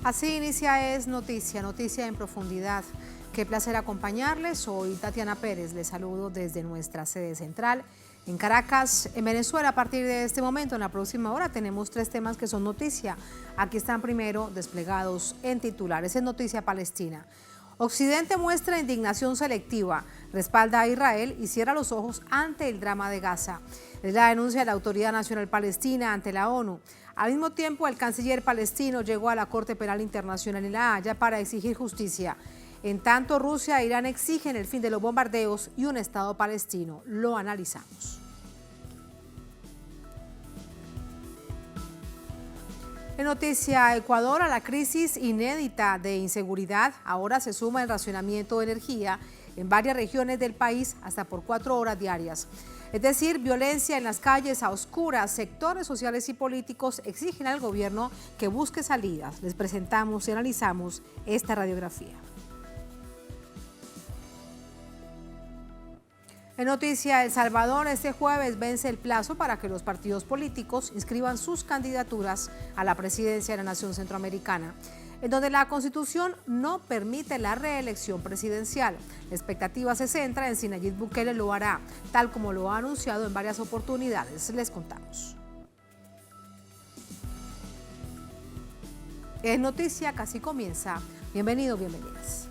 Así inicia Es Noticia, noticia en profundidad. Qué placer acompañarles. Soy Tatiana Pérez, les saludo desde nuestra sede central en Caracas, en Venezuela. A partir de este momento, en la próxima hora, tenemos 3 temas que son noticia. Aquí están primero desplegados en titulares. Es noticia palestina. Occidente muestra indignación selectiva, respalda a Israel y cierra los ojos ante el drama de Gaza. Es la denuncia de la Autoridad Nacional Palestina ante la ONU. Al mismo tiempo, el canciller palestino llegó a la Corte Penal Internacional en La Haya para exigir justicia. En tanto, Rusia e Irán exigen el fin de los bombardeos y un Estado palestino. Lo analizamos. En noticia, Ecuador, a la crisis inédita de inseguridad, ahora se suma el racionamiento de energía en varias regiones del país hasta por 4 horas diarias. Es decir, violencia en las calles a oscuras. Sectores sociales y políticos exigen al gobierno que busque salidas. Les presentamos y analizamos esta radiografía. En noticia, El Salvador, este jueves vence el plazo para que los partidos políticos inscriban sus candidaturas a la presidencia de la nación centroamericana, en donde la Constitución no permite la reelección presidencial. La expectativa se centra en si Nayib Bukele lo hará, tal como lo ha anunciado en varias oportunidades. Les contamos. Es noticia, casi comienza. Bienvenidos, bienvenidas.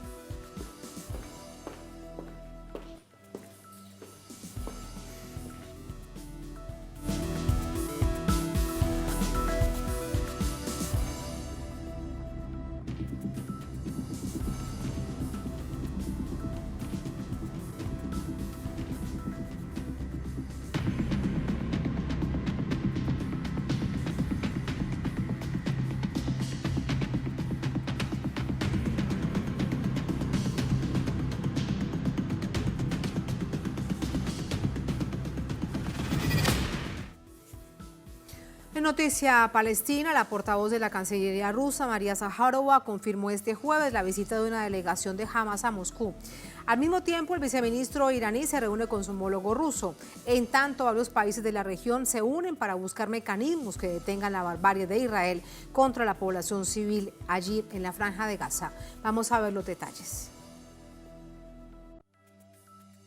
En noticia palestina, la portavoz de la Cancillería rusa, María Zaharova, confirmó este jueves la visita de una delegación de Hamas a Moscú. Al mismo tiempo, el viceministro iraní se reúne con su homólogo ruso. En tanto, varios países de la región se unen para buscar mecanismos que detengan la barbarie de Israel contra la población civil allí en la Franja de Gaza. Vamos a ver los detalles.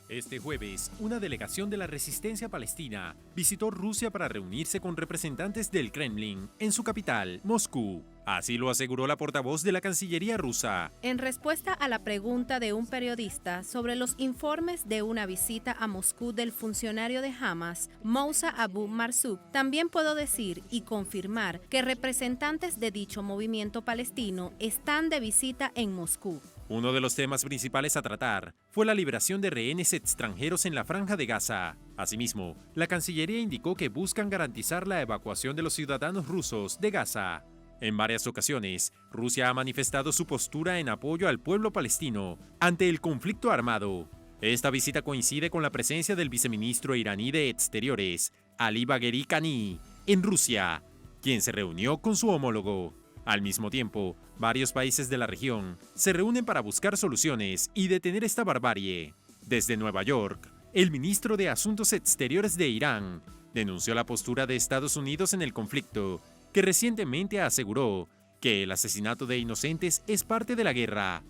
Este jueves, una delegación de la resistencia palestina visitó Rusia para reunirse con representantes del Kremlin en su capital, Moscú. Así lo aseguró la portavoz de la Cancillería rusa. En respuesta a la pregunta de un periodista sobre los informes de una visita a Moscú del funcionario de Hamas, Mousa Abu Marzouk, también puedo decir y confirmar que representantes de dicho movimiento palestino están de visita en Moscú. Uno de los temas principales a tratar fue la liberación de rehenes extranjeros en la Franja de Gaza. Asimismo, la Cancillería indicó que buscan garantizar la evacuación de los ciudadanos rusos de Gaza. En varias ocasiones, Rusia ha manifestado su postura en apoyo al pueblo palestino ante el conflicto armado. Esta visita coincide con la presencia del viceministro iraní de Exteriores, Ali Bagheri Kani, en Rusia, quien se reunió con su homólogo. Al mismo tiempo, varios países de la región se reúnen para buscar soluciones y detener esta barbarie. Desde Nueva York, el ministro de Asuntos Exteriores de Irán denunció la postura de Estados Unidos en el conflicto, que recientemente aseguró que el asesinato de inocentes es parte de la guerra.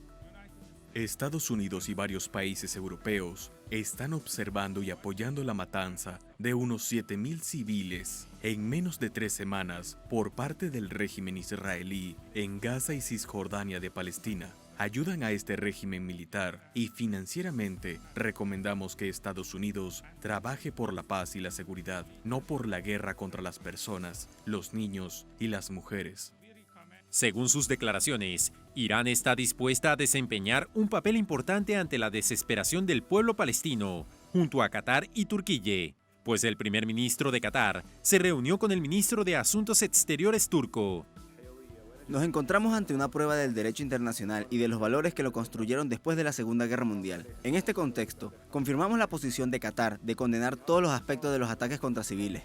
Estados Unidos y varios países europeos están observando y apoyando la matanza de unos 7,000 civiles en menos de 3 semanas por parte del régimen israelí en Gaza y Cisjordania de Palestina. Ayudan a este régimen militar y financieramente recomendamos que Estados Unidos trabaje por la paz y la seguridad, no por la guerra contra las personas, los niños y las mujeres. Según sus declaraciones, Irán está dispuesta a desempeñar un papel importante ante la desesperación del pueblo palestino, junto a Qatar y Turquía, pues el primer ministro de Qatar se reunió con el ministro de Asuntos Exteriores turco. Nos encontramos ante una prueba del derecho internacional y de los valores que lo construyeron después de la Segunda Guerra Mundial. En este contexto, confirmamos la posición de Qatar de condenar todos los aspectos de los ataques contra civiles.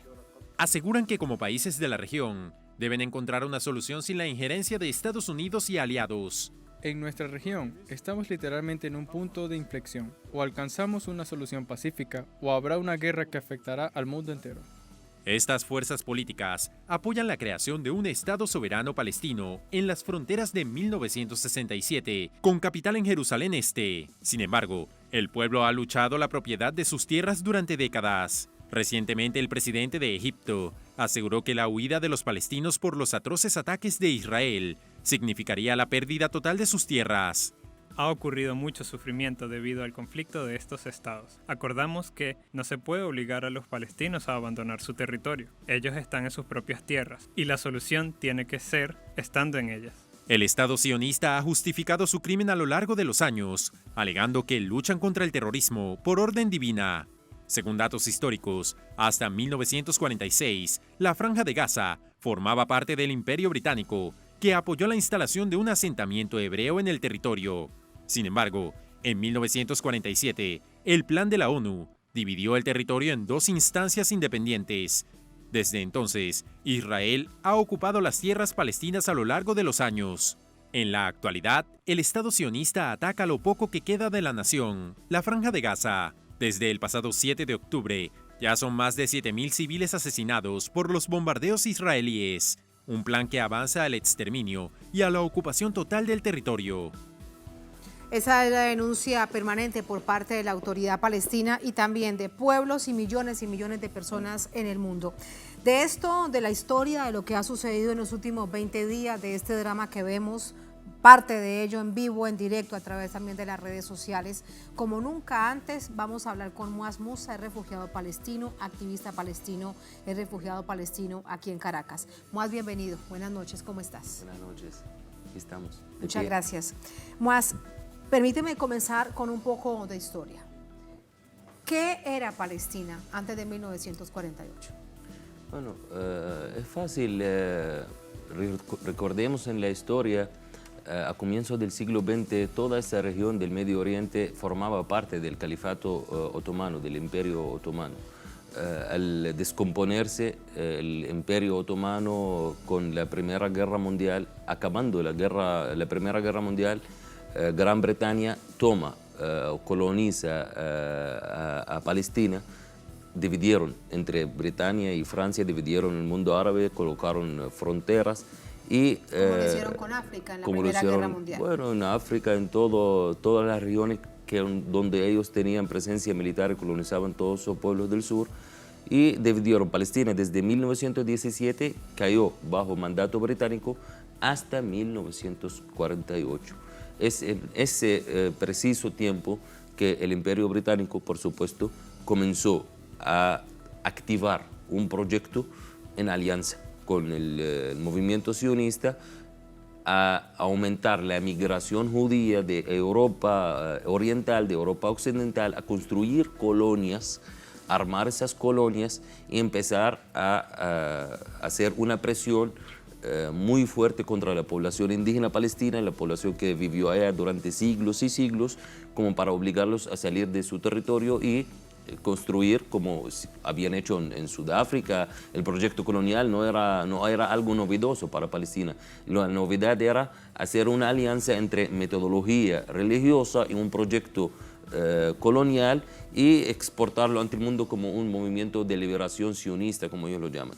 Aseguran que como países de la región, deben encontrar una solución sin la injerencia de Estados Unidos y aliados. En nuestra región, estamos literalmente en un punto de inflexión. O alcanzamos una solución pacífica, o habrá una guerra que afectará al mundo entero. Estas fuerzas políticas apoyan la creación de un Estado soberano palestino en las fronteras de 1967, con capital en Jerusalén Este. Sin embargo, el pueblo ha luchado la propiedad de sus tierras durante décadas. Recientemente, el presidente de Egipto aseguró que la huida de los palestinos por los atroces ataques de Israel significaría la pérdida total de sus tierras. Ha ocurrido mucho sufrimiento debido al conflicto de estos estados. Acordamos que no se puede obligar a los palestinos a abandonar su territorio. Ellos están en sus propias tierras y la solución tiene que ser estando en ellas. El Estado sionista ha justificado su crimen a lo largo de los años, alegando que luchan contra el terrorismo por orden divina. Según datos históricos, hasta 1946, la Franja de Gaza formaba parte del Imperio Británico, que apoyó la instalación de un asentamiento hebreo en el territorio. Sin embargo, en 1947, el Plan de la ONU dividió el territorio en dos instancias independientes. Desde entonces, Israel ha ocupado las tierras palestinas a lo largo de los años. En la actualidad, el Estado sionista ataca lo poco que queda de la nación, la Franja de Gaza. Desde el pasado 7 de octubre, ya son más de 7.000 civiles asesinados por los bombardeos israelíes, un plan que avanza al exterminio y a la ocupación total del territorio. Esa es la denuncia permanente por parte de la autoridad palestina y también de pueblos y millones de personas en el mundo. De esto, de la historia, de lo que ha sucedido en los últimos 20 días, de este drama que vemos, parte de ello en vivo, en directo, a través también de las redes sociales. Como nunca antes, vamos a hablar con Muaz Musa, es refugiado palestino, activista palestino, es refugiado palestino aquí en Caracas. Muaz, bienvenido. Buenas noches, ¿cómo estás? Buenas noches, aquí estamos. Muchas gracias. Muaz, permíteme comenzar con un poco de historia. ¿Qué era Palestina antes de 1948? Bueno, es fácil. Recordemos en la historia, a comienzos del siglo XX, toda esta región del Medio Oriente formaba parte del califato otomano, del Imperio Otomano. Al descomponerse el Imperio Otomano con la Primera Guerra Mundial, acabando la Primera Guerra Mundial, Gran Bretaña toma o coloniza a Palestina. Dividieron entre Bretaña y Francia, dividieron el mundo árabe, colocaron fronteras. Y, como lo hicieron con África en la Primera Guerra Mundial. Bueno, en África, en todas las regiones donde ellos tenían presencia militar y colonizaban todos los pueblos del sur. Y dividieron Palestina desde 1917, cayó bajo mandato británico, hasta 1948. Es en ese preciso tiempo que el Imperio Británico, por supuesto, comenzó a activar un proyecto en alianza con el movimiento sionista, a aumentar la migración judía de Europa oriental, de Europa occidental, a construir colonias, armar esas colonias y empezar a hacer una presión muy fuerte contra la población indígena palestina, la población que vivió allá durante siglos y siglos, como para obligarlos a salir de su territorio y construir, como habían hecho en Sudáfrica. El proyecto colonial no era algo novedoso para Palestina. La novedad era hacer una alianza entre metodología religiosa y un proyecto colonial y exportarlo ante el mundo como un movimiento de liberación sionista, como ellos lo llaman.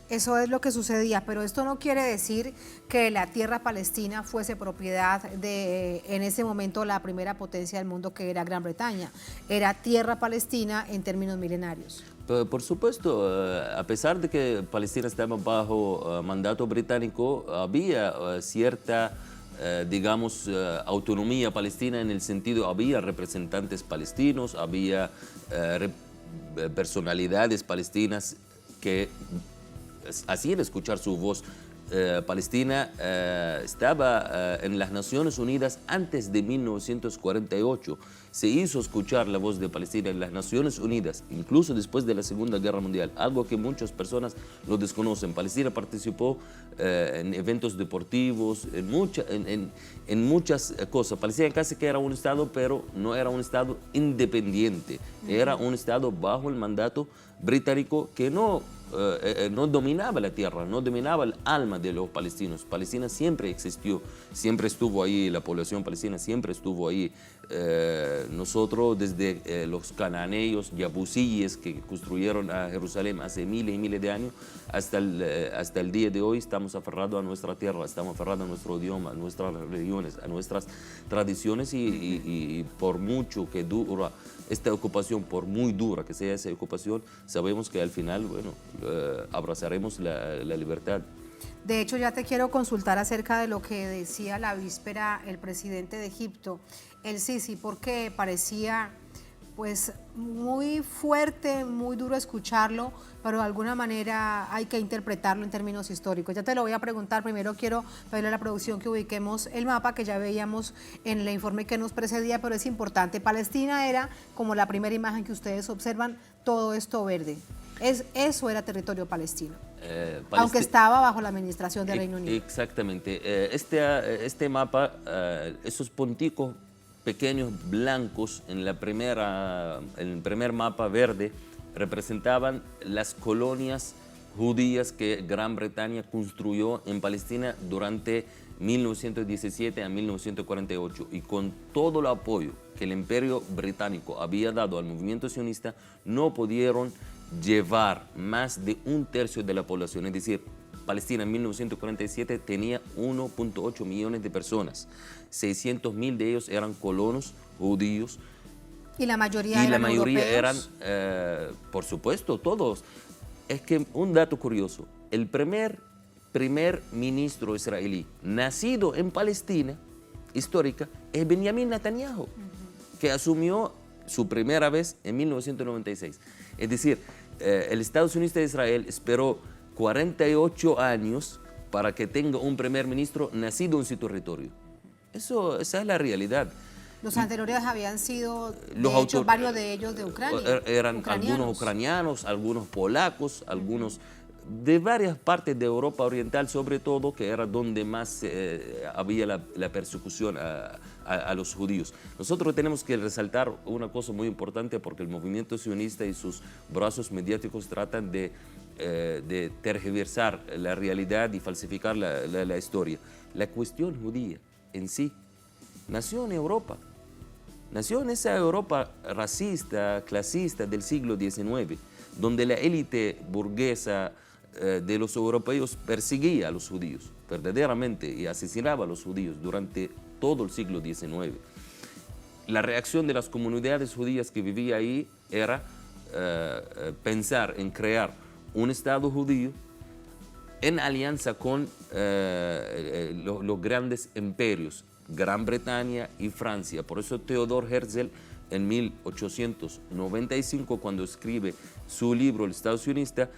Eso es lo que sucedía, pero esto no quiere decir que la tierra palestina fuese propiedad de, en ese momento, la primera potencia del mundo, que era Gran Bretaña. Era tierra palestina en términos milenarios. Por supuesto, a pesar de que Palestina estaba bajo mandato británico, había cierta, digamos, autonomía palestina, en el sentido, había representantes palestinos, había personalidades palestinas que hacían escuchar su voz. Palestina estaba en las Naciones Unidas antes de 1948. Se hizo escuchar la voz de Palestina en las Naciones Unidas, incluso después de la Segunda Guerra Mundial, algo que muchas personas lo desconocen. Palestina participó en eventos deportivos, en muchas cosas. Palestina casi que era un Estado, pero no era un Estado independiente. Era un Estado bajo el mandato británico que no no dominaba la tierra, no dominaba el alma de los palestinos. Palestina siempre existió, siempre estuvo ahí, la población palestina siempre estuvo ahí. Nosotros desde los cananeos, yabusíes que construyeron a Jerusalén hace miles y miles de años, hasta el día de hoy estamos aferrados a nuestra tierra, estamos aferrados a nuestro idioma, a nuestras religiones, a nuestras tradiciones y por mucho que dura esta ocupación, por muy dura que sea esa ocupación, sabemos que al final, bueno, abrazaremos la libertad. De hecho, ya te quiero consultar acerca de lo que decía la víspera el presidente de Egipto, el Sisi, porque parecía pues muy fuerte, muy duro escucharlo, pero de alguna manera hay que interpretarlo en términos históricos. Ya te lo voy a preguntar, primero quiero pedirle a la producción que ubiquemos el mapa que ya veíamos en el informe que nos precedía, pero es importante. Palestina era, como la primera imagen que ustedes observan, todo esto verde. Eso era territorio palestino, aunque estaba bajo la administración del Reino Unido. Exactamente. Este mapa, esos punticos pequeños blancos en el primer mapa verde representaban las colonias judías que Gran Bretaña construyó en Palestina durante 1917 a 1948, y con todo el apoyo que el Imperio Británico había dado al movimiento sionista, no pudieron llevar más de un tercio de la población, es decir, Palestina en 1947 tenía 1.8 millones de personas, 600.000 de ellos eran colonos judíos. ¿Y la mayoría eran, por supuesto, todos. Es que un dato curioso, el primer ministro israelí nacido en Palestina histórica es Benjamin Netanyahu, que asumió su primera vez en 1996. Es decir, el Estado sionista de Israel esperó 48 años para que tenga un primer ministro nacido en su territorio. Esa es la realidad. Los anteriores habían sido, de hecho, varios de ellos de Ucrania. Eran algunos ucranianos, algunos polacos, algunos de varias partes de Europa Oriental, sobre todo, que era donde más había la persecución a los judíos. Nosotros tenemos que resaltar una cosa muy importante, porque el movimiento sionista y sus brazos mediáticos tratan de tergiversar la realidad y falsificar la historia. La cuestión judía en sí nació en Europa. Nació en esa Europa racista, clasista del siglo XIX, donde la élite burguesa de los europeos perseguía a los judíos, verdaderamente, y asesinaba a los judíos durante todo el siglo XIX. La reacción de las comunidades judías que vivían ahí era pensar en crear un Estado judío en alianza con los grandes imperios, Gran Bretaña y Francia. Por eso Theodor Herzl, en 1895, cuando escribe su libro El Estado sionista,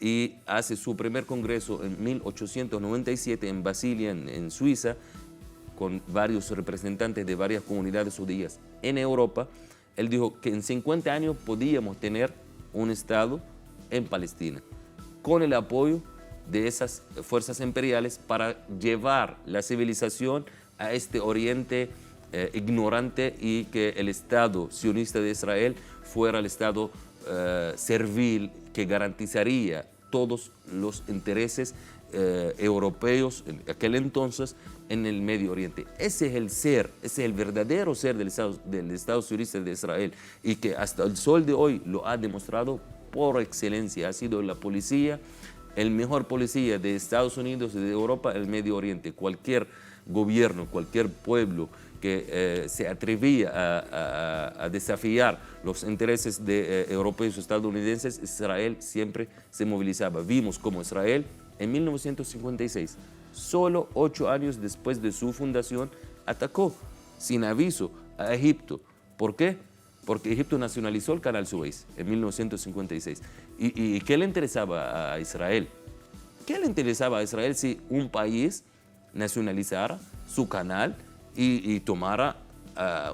y hace su primer congreso en 1897 en Basilea, en Suiza, con varios representantes de varias comunidades judías en Europa, él dijo que en 50 años podíamos tener un Estado en Palestina, con el apoyo de esas fuerzas imperiales para llevar la civilización a este oriente ignorante, y que el Estado sionista de Israel fuera el Estado servil que garantizaría todos los intereses europeos en aquel entonces en el Medio Oriente. Ese es el ser, ese es el verdadero ser del Estado sionista de Israel, y que hasta el sol de hoy lo ha demostrado por excelencia. Ha sido la policía, el mejor policía de Estados Unidos y de Europa, el Medio Oriente. Cualquier gobierno, cualquier pueblo que se atrevía a desafiar los intereses de europeos y estadounidenses, Israel siempre se movilizaba. Vimos cómo Israel en 1956, solo 8 años después de su fundación, atacó sin aviso a Egipto. ¿Por qué? Porque Egipto nacionalizó el Canal Suez en 1956. ¿Y qué le interesaba a Israel? ¿Qué le interesaba a Israel si un país nacionalizara su canal y tomara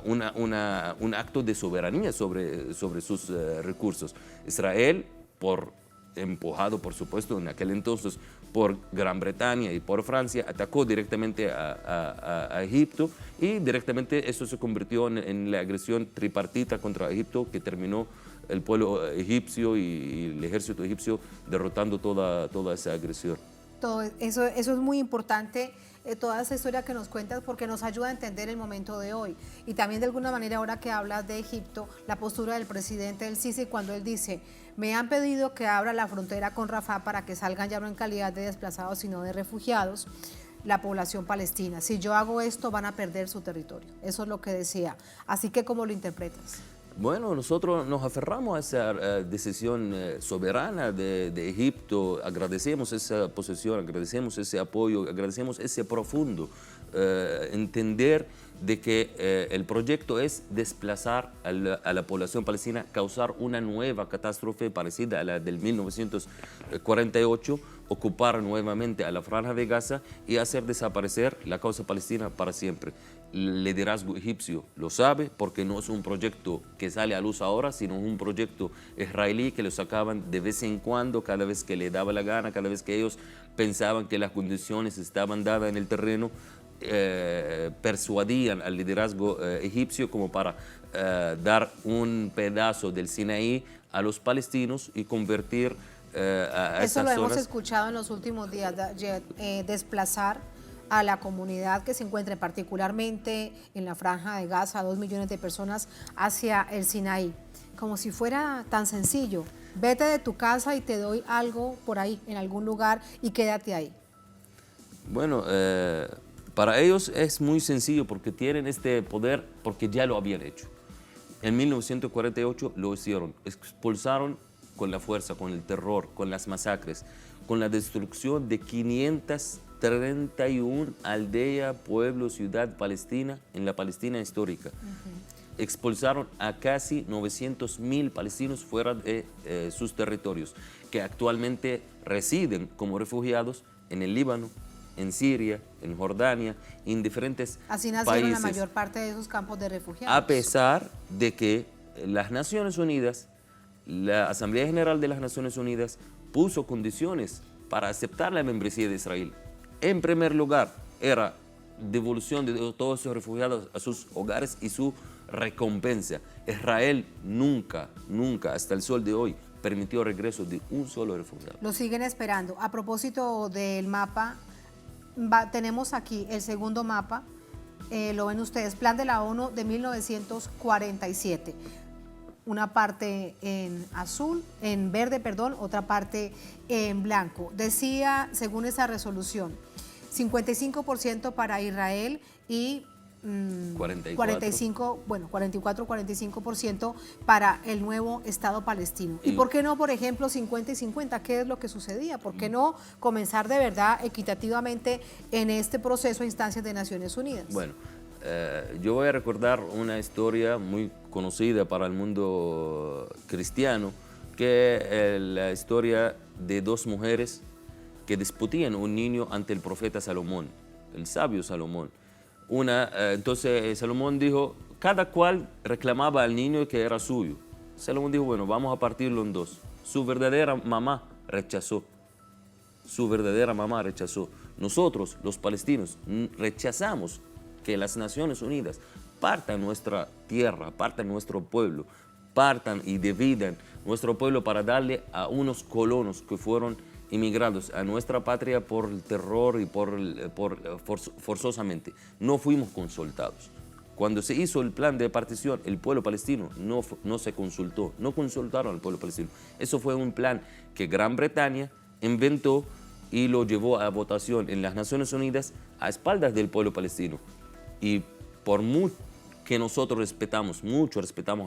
un acto de soberanía sobre sus recursos? Israel, por empujado por supuesto en aquel entonces por Gran Bretaña y por Francia, atacó directamente a Egipto y directamente eso se convirtió en la agresión tripartita contra Egipto que terminó el pueblo egipcio y el ejército egipcio derrotando toda esa agresión. Todo eso es muy importante, toda esa historia que nos cuentas, porque nos ayuda a entender el momento de hoy. Y también de alguna manera, ahora que hablas de Egipto, la postura del presidente El Sisi cuando él dice: me han pedido que abra la frontera con Rafah para que salgan ya no en calidad de desplazados, sino de refugiados, la población palestina. Si yo hago esto, van a perder su territorio. Eso es lo que decía. Así que, ¿cómo lo interpretas? Bueno, nosotros nos aferramos a esa decisión soberana de Egipto, agradecemos esa posesión, agradecemos ese apoyo, agradecemos ese profundo entender de que el proyecto es desplazar a la población palestina, causar una nueva catástrofe parecida a la del 1948, ocupar nuevamente a la Franja de Gaza y hacer desaparecer la causa palestina para siempre. El liderazgo egipcio lo sabe porque no es un proyecto que sale a luz ahora, sino un proyecto israelí que lo sacaban de vez en cuando, cada vez que le daba la gana, cada vez que ellos pensaban que las condiciones estaban dadas en el terreno, persuadían al liderazgo egipcio como para dar un pedazo del Sinaí a los palestinos y convertir a Eso esas lo hemos zonas. escuchado en los últimos días, desplazar a la comunidad que se encuentre particularmente en la Franja de Gaza, 2 millones de personas, hacia el Sinaí. Como si fuera tan sencillo. Vete de tu casa y te doy algo por ahí, en algún lugar, y quédate ahí. Bueno, para ellos es muy sencillo porque tienen este poder, porque ya lo habían hecho. En 1948 lo hicieron, expulsaron con la fuerza, con el terror, con las masacres, con la destrucción de 531 aldeas, pueblos, ciudad palestina en la Palestina histórica. Expulsaron a casi 900.000 palestinos fuera de sus territorios, que actualmente residen como refugiados en el Líbano, en Siria, en Jordania, en diferentes Así nacieron países. la mayor parte de esos campos de refugiados. A pesar de que las Naciones Unidas, la Asamblea General de las Naciones Unidas, puso condiciones para aceptar la membresía de Israel. En primer lugar, era devolución de todos esos refugiados a sus hogares y su recompensa. Israel nunca, hasta el sol de hoy, permitió regreso de un solo refugiado. Lo siguen esperando. A propósito del mapa, tenemos aquí el segundo mapa, lo ven ustedes, Plan de la ONU de 1947. Una parte en azul, en verde, perdón, otra parte en blanco. Decía, según esa resolución, 55% para Israel y 45% para el nuevo Estado palestino. ¿Y por qué no, por ejemplo, 50 y 50? ¿Qué es lo que sucedía? ¿Por qué no comenzar de verdad equitativamente en este proceso a instancias de Naciones Unidas? Bueno, yo voy a recordar una historia muy conocida para el mundo cristiano, que es la historia de dos mujeres que disputían un niño ante el profeta Salomón, el sabio Salomón. Entonces Salomón dijo, cada cual reclamaba al niño que era suyo. Salomón dijo, bueno, vamos a partirlo en dos. Su verdadera mamá rechazó. Nosotros, los palestinos, rechazamos que las Naciones Unidas partan nuestra tierra, partan nuestro pueblo, partan y dividan nuestro pueblo para darle a unos colonos que fueron inmigrados a nuestra patria por el terror y forzosamente. No fuimos consultados. Cuando se hizo el plan de partición, el pueblo palestino no se consultó, no consultaron al pueblo palestino. Eso fue un plan que Gran Bretaña inventó y lo llevó a votación en las Naciones Unidas a espaldas del pueblo palestino. Y por mucho que nosotros respetamos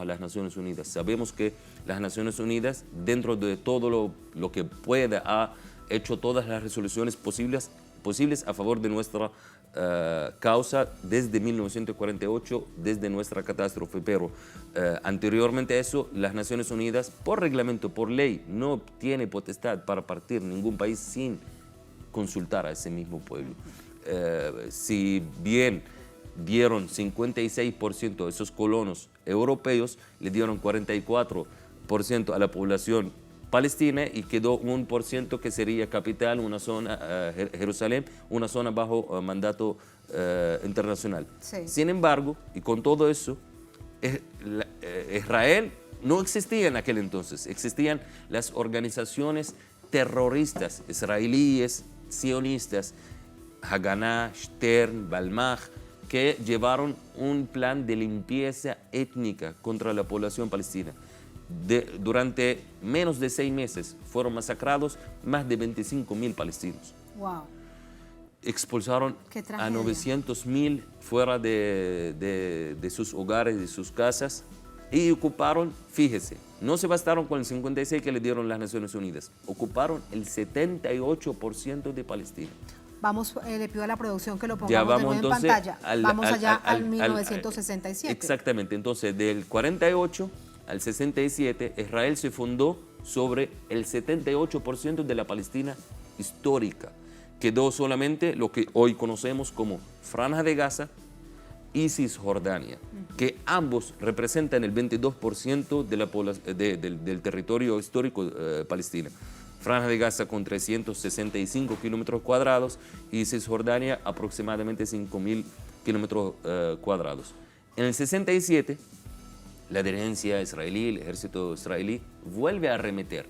a las Naciones Unidas, sabemos que las Naciones Unidas, dentro de todo lo que pueda, ha hecho todas las resoluciones posibles a favor de nuestra causa desde 1948, desde nuestra catástrofe. Pero anteriormente a eso, las Naciones Unidas, por reglamento, por ley, no tiene potestad para partir ningún país sin consultar a ese mismo pueblo. Si bien dieron 56% de esos colonos europeos, le dieron 44% a la población Palestina y quedó 1% que sería capital, una zona, Jerusalén, una zona bajo mandato internacional. Sí. Sin embargo, y con todo eso, Israel no existía en aquel entonces, existían las organizaciones terroristas israelíes, sionistas, Haganah, Stern, Balmach, que llevaron un plan de limpieza étnica contra la población palestina. Durante menos de 6 meses fueron masacrados más de 25.000 palestinos. Wow. Expulsaron a 900.000 fuera de sus hogares, de sus casas, y ocuparon, fíjese, no se bastaron con el 56 que le dieron las Naciones Unidas, ocuparon el 78% de Palestina. Vamos, le pido a la producción que lo pongamos Ya vamos de nuevo entonces en pantalla. Vamos allá al 1967. Exactamente, entonces del 48 al 67, Israel se fundó sobre el 78% de la Palestina histórica. Quedó solamente lo que hoy conocemos como Franja de Gaza y Cisjordania, que ambos representan el 22% del territorio histórico palestino. Franja de Gaza con 365 kilómetros cuadrados y Cisjordania aproximadamente 5.000 kilómetros cuadrados. En el 67, la dirigencia israelí, el ejército israelí, vuelve a arremeter,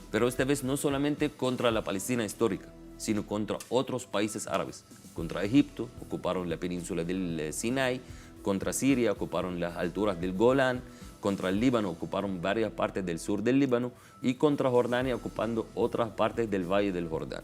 pero esta vez no solamente contra la Palestina histórica, sino contra otros países árabes. Contra Egipto, ocuparon la península del Sinai, contra Siria, ocuparon las alturas del Golán, contra el Líbano, ocuparon varias partes del sur del Líbano, y contra Jordania, ocupando otras partes del Valle del Jordán.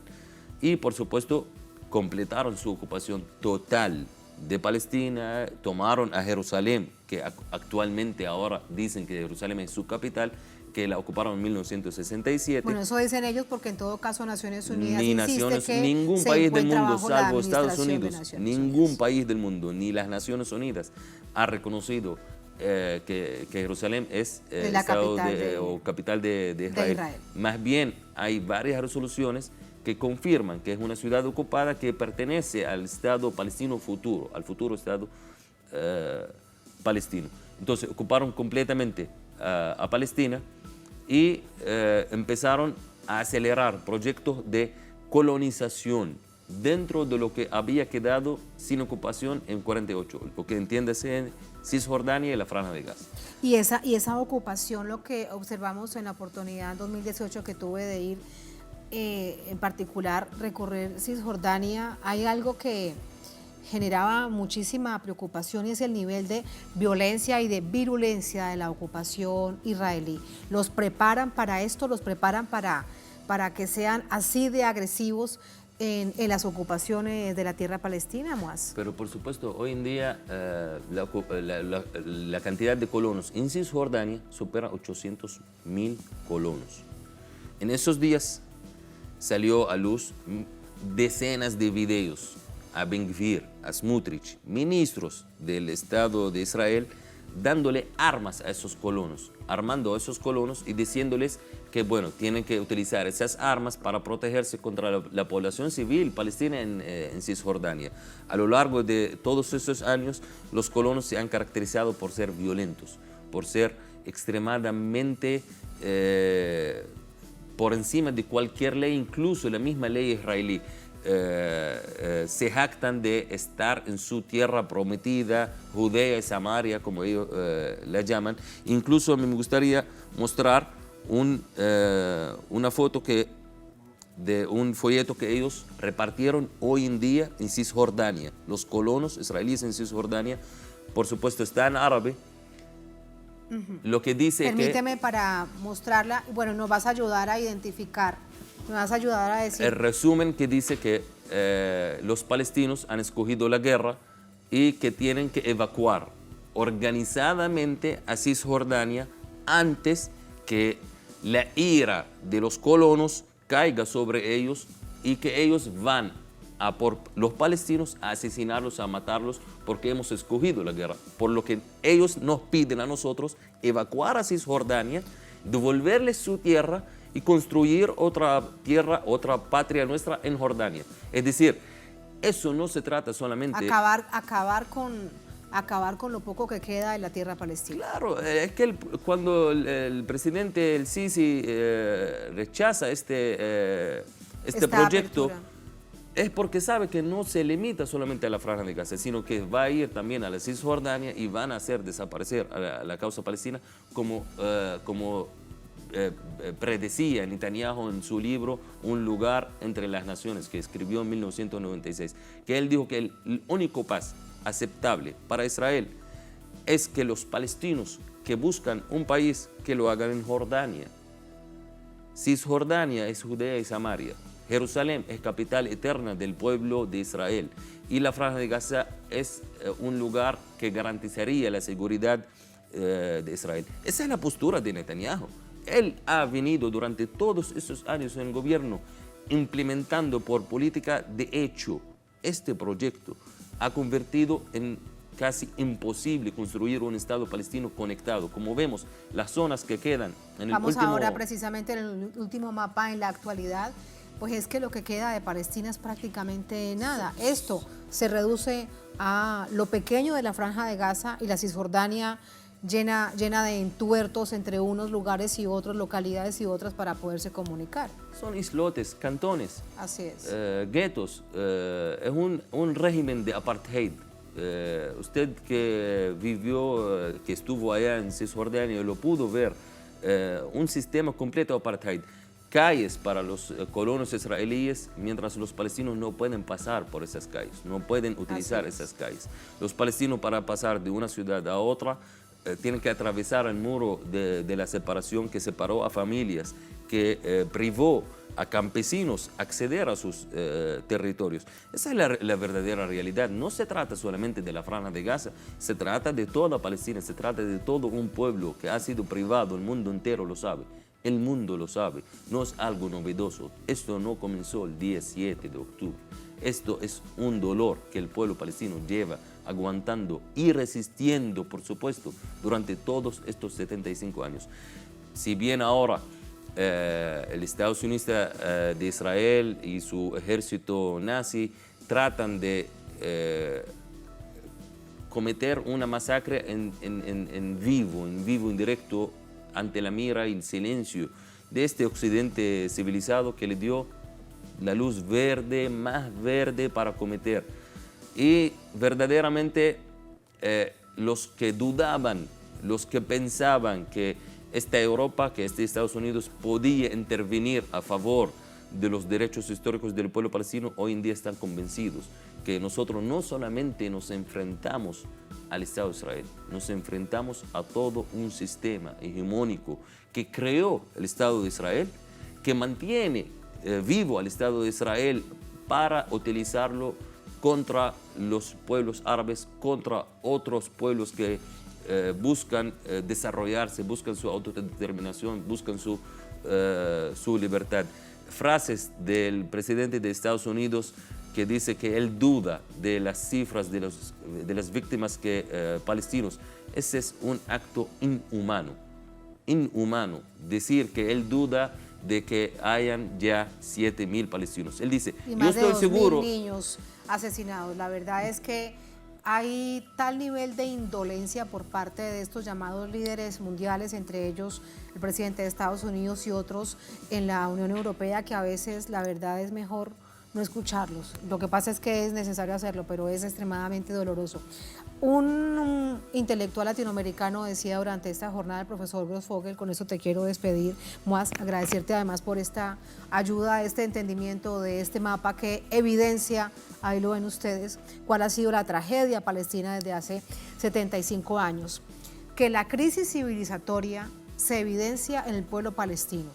Y, por supuesto, completaron su ocupación total de Palestina, tomaron a Jerusalén, que actualmente ahora dicen que Jerusalén es su capital, que la ocuparon en 1967. Bueno, eso dicen ellos porque en todo caso Naciones Unidas ningún país del mundo, salvo Estados Unidos, ningún país del mundo, ni las Naciones Unidas, ha reconocido que Jerusalén es la capital de Israel. Más bien, hay varias resoluciones que confirman que es una ciudad ocupada que pertenece al Estado palestino futuro, al futuro Estado palestino. Entonces, ocuparon completamente a Palestina y empezaron a acelerar proyectos de colonización dentro de lo que había quedado sin ocupación en 48, lo que entiéndase en Cisjordania y la Franja de Gaza. Y esa ocupación, lo que observamos en la oportunidad en 2018 que tuve de ir, en particular recorrer Cisjordania, hay algo que generaba muchísima preocupación y es el nivel de violencia y de virulencia de la ocupación israelí. ¿Los preparan para esto? ¿Los preparan para que sean así de agresivos en las ocupaciones de la tierra palestina, Moaz? Pero por supuesto, hoy en día la cantidad de colonos en Cisjordania supera 800.000 colonos. En esos días salió a luz decenas de videos a Ben-Gvir, a Smotrich, ministros del Estado de Israel, dándole armas a esos colonos, armando a esos colonos y diciéndoles que, bueno, tienen que utilizar esas armas para protegerse contra la población civil palestina en Cisjordania. A lo largo de todos esos años, los colonos se han caracterizado por ser violentos, por ser extremadamente por encima de cualquier ley, incluso la misma ley israelí. Se jactan de estar en su tierra prometida, Judea y Samaria, como ellos la llaman. Incluso me gustaría mostrar una foto de un folleto que ellos repartieron hoy en día en Cisjordania. Los colonos israelíes en Cisjordania, por supuesto, está en árabe. Lo que dice Permíteme para mostrarla. Bueno, nos vas a ayudar a identificar. Me vas a ayudar a decir. El resumen que dice que los palestinos han escogido la guerra y que tienen que evacuar organizadamente a Cisjordania antes que la ira de los colonos caiga sobre ellos y que ellos van a por los palestinos a asesinarlos, a matarlos, porque hemos escogido la guerra. Por lo que ellos nos piden a nosotros evacuar a Cisjordania, devolverles su tierra y construir otra tierra, otra patria nuestra en Jordania. Es decir, eso no se trata solamente... Acabar con acabar con lo poco que queda de la tierra palestina. Claro, es que cuando el presidente el Sisi rechaza este proyecto, apertura. es porque sabe que no se limita solamente a la Franja de Gaza, sino que va a ir también a la Cisjordania y van a hacer desaparecer a la causa palestina como predecía Netanyahu en su libro Un lugar entre las naciones, que escribió en 1996, que él dijo que el único paz aceptable para Israel es que los palestinos que buscan un país que lo hagan en Jordania. Cisjordania es Judea y Samaria. Jerusalén es capital eterna del pueblo de Israel. Y la Franja de Gaza es un lugar que garantizaría la seguridad de Israel. Esa es la postura de Netanyahu. Él ha venido durante todos estos años en el gobierno implementando por política de hecho este proyecto. Ha convertido en casi imposible construir un Estado palestino conectado. Como vemos, las zonas que quedan en el último... Vamos ahora precisamente en el último mapa en la actualidad, pues es que lo que queda de Palestina es prácticamente nada. Esto se reduce a lo pequeño de la Franja de Gaza y la Cisjordania llena de entuertos entre unos lugares y otros, localidades y otras para poderse comunicar. Son islotes, cantones. Así es. Guetos. Es un régimen de apartheid. Usted que vivió, que estuvo allá en Cisjordania, lo pudo ver. Un sistema completo de apartheid. Calles para los colonos israelíes, mientras los palestinos no pueden pasar por esas calles, no pueden utilizar esas calles. Los palestinos para pasar de una ciudad a otra tienen que atravesar el muro de la separación que separó a familias, que privó a campesinos acceder a sus territorios. Esa es la verdadera realidad. No se trata solamente de la Franja de Gaza, se trata de toda Palestina, se trata de todo un pueblo que ha sido privado, el mundo entero lo sabe. El mundo lo sabe, no es algo novedoso. Esto no comenzó el día 7 de octubre. Esto es un dolor que el pueblo palestino lleva aguantando y resistiendo, por supuesto, durante todos estos 75 años. Si bien ahora el Estado sionista de Israel y su ejército nazi tratan de cometer una masacre en vivo, en directo, ante la mira y el silencio de este occidente civilizado que le dio la luz verde, más verde para cometer. Y verdaderamente los que dudaban, los que pensaban que esta Europa, que este Estados Unidos podía intervenir a favor de los derechos históricos del pueblo palestino, hoy en día están convencidos que nosotros no solamente nos enfrentamos al Estado de Israel, nos enfrentamos a todo un sistema hegemónico que creó el Estado de Israel, que mantiene vivo al Estado de Israel para utilizarlo contra los pueblos árabes, contra otros pueblos que buscan desarrollarse, buscan su autodeterminación, buscan su libertad. Frases del presidente de Estados Unidos que dice que él duda de las cifras de las víctimas palestinos. Ese es un acto inhumano. Inhumano decir que él duda de que hayan ya 7.000 palestinos. Él dice, y más yo estoy seguro... de 2.000 niños asesinados. La verdad es que hay tal nivel de indolencia por parte de estos llamados líderes mundiales, entre ellos el presidente de Estados Unidos y otros en la Unión Europea, que a veces la verdad es mejor no escucharlos. Lo que pasa es que es necesario hacerlo, pero es extremadamente doloroso. Un intelectual latinoamericano decía durante esta jornada, el profesor Grossfogel, con eso te quiero despedir, Moaz, agradecerte además por esta ayuda, este entendimiento de este mapa que evidencia, ahí lo ven ustedes, cuál ha sido la tragedia palestina desde hace 75 años. Que la crisis civilizatoria se evidencia en el pueblo palestino